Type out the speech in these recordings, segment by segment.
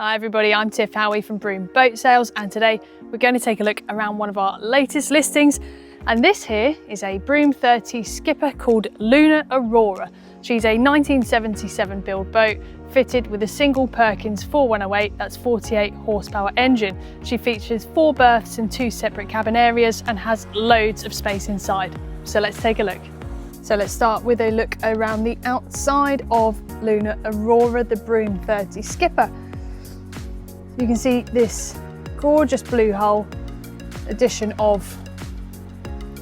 Hi everybody, I'm Tiff Howie from Broom Boat Sales, and today we're going to take a look around one of our latest listings. And this here is a Broom 30 skipper called Luna Aurora. She's a 1977 build boat fitted with a single Perkins 4108, that's 48 horsepower engine. She features 4 berths and 2 separate cabin areas and has loads of space inside. So let's take a look. So let's start with a look around the outside of Luna Aurora, the Broom 30 skipper. You can see this gorgeous blue hull, addition of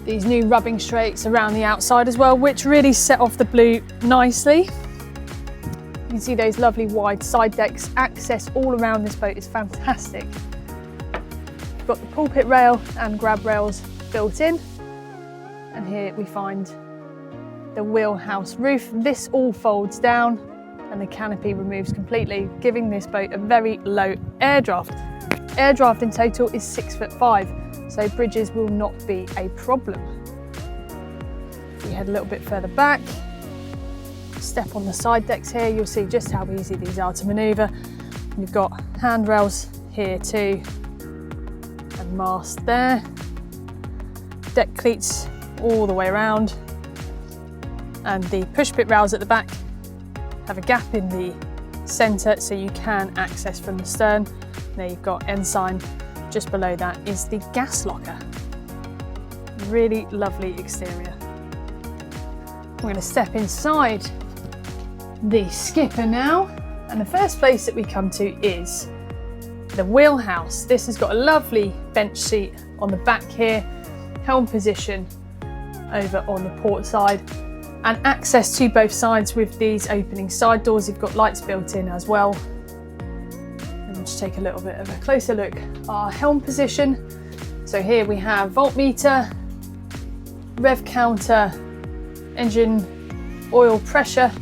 these new rubbing straights around the outside as well, which really set off the blue nicely. You can see those lovely wide side decks. Access all around this boat is fantastic. We've got the pulpit rail and grab rails built in. And here we find the Wheelhouse roof. This all folds down and the canopy removes completely, giving this boat a very low air draft. Air draft in total is 6'5", so bridges will not be a problem. If we head a little bit further back, step on the side decks here, you'll see just how easy these are to manoeuvre. You've got handrails here too, and mast there. Deck cleats all the way around, and the pushpit rails at the back have a gap in the centre so you can access from the stern. There you've got ensign. Just below that is the gas locker. Really lovely exterior. We're going to step inside the skipper now, and the first place that we come to is the Wheelhouse. This has got a lovely bench seat on the back here, helm position over on the port side, and access to both sides with these opening side doors. You've got lights built in as well. And we'll just take a little bit of a closer look. Our helm position. So here we have voltmeter, rev counter, engine oil pressure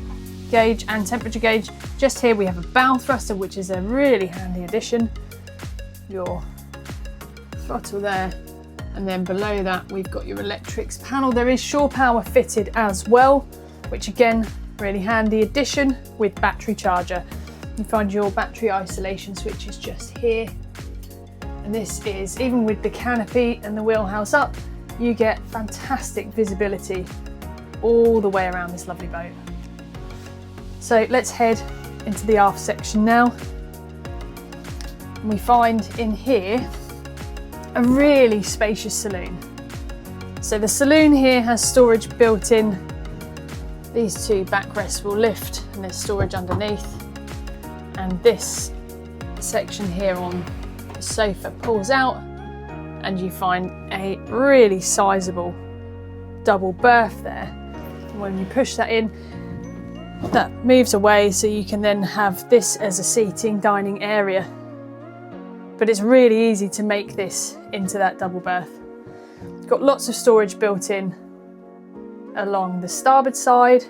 gauge and temperature gauge. Just here we have a bowthruster, which is a really handy addition. Your throttle there. And then below that, we've got your electrics panel. There is shore power fitted as well, which again, really handy addition with battery charger. You find your battery isolation switch is just here. And this is, even with the canopy and the Wheelhouse up, you get fantastic visibility all the way around this lovely boat. So let's head into the aft section now. And we find in here a really spacious saloon. So the saloon here has storage built in. These 2 backrests will lift and there's storage underneath. And this section here on the sofa pulls out and you find a really sizable double berth there. And when you push that in, that moves away so you can then have this as a seating dining area. But it's really easy to make this into that double berth. It's got lots of storage built in along the starboard side,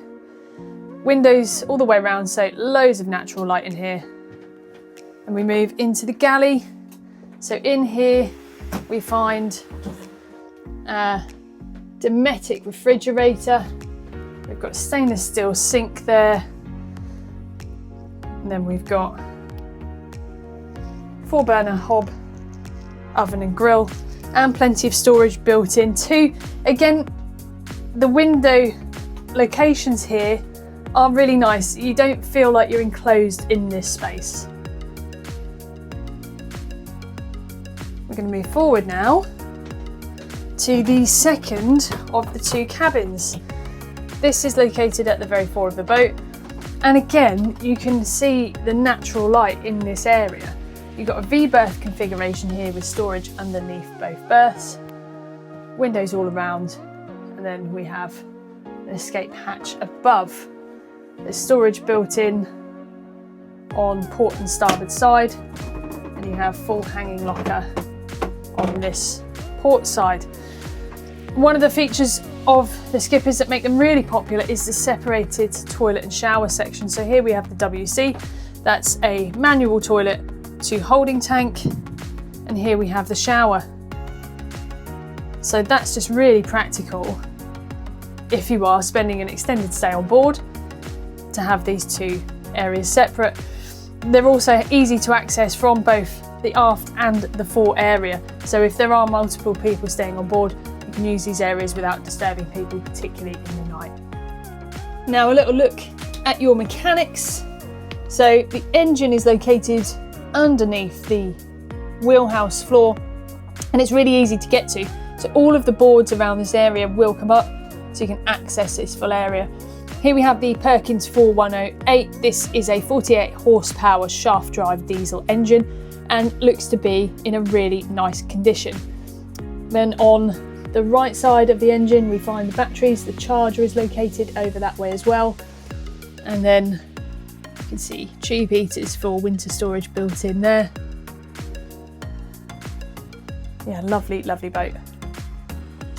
windows all the way around, so loads of natural light in here. And we move into the galley. So in here we find a Dometic refrigerator. We've got a stainless steel sink there. And then we've got 4-burner hob, oven and grill, and plenty of storage built in too. Again, the window locations here are really nice. You don't feel like you're enclosed in this space. We're going to move forward now to the second of the 2 cabins. This is located at the very fore of the boat, and again you can see the natural light in this area. You've got a V-berth configuration here with storage underneath both berths, windows all around, and then we have an escape hatch above. There's storage built in on port and starboard side, and you have full hanging locker on this port side. One of the features of the skippers that make them really popular is the separated toilet and shower section. So here we have the WC, that's a manual toilet to holding tank, and here we have the shower. So that's just really practical if you are spending an extended stay on board, to have these 2 areas separate. they're also easy to access from both the aft and the fore area. So if there are multiple people staying on board, you can use these areas without disturbing people, particularly in the night. Now a little look at your mechanics. So the engine is located underneath the wheelhouse floor, and it's really easy to get to. So all of the boards around this area will come up, so you can access this full area. Here we have the Perkins 4108. This is a 48 horsepower shaft drive diesel engine and looks to be in a really nice condition. Then on the right side of the engine we find the batteries. The charger is located over that way as well. And then you can see tube heaters for winter storage built in there. Yeah, lovely, lovely boat.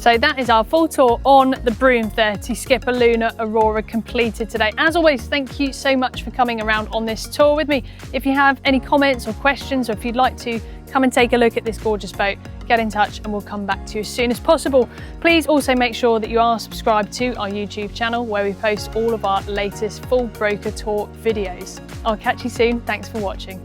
So that is our full tour on the Broom 30 Skipper Luna Aurora completed today. As always, thank you so much for coming around on this tour with me. If you have any comments or questions, or if you'd like to come and take a look at this gorgeous boat, get in touch and we'll come back to you as soon as possible. Please also make sure that you are subscribed to our YouTube channel, where we post all of our latest full broker tour videos. I'll catch you soon. Thanks for watching.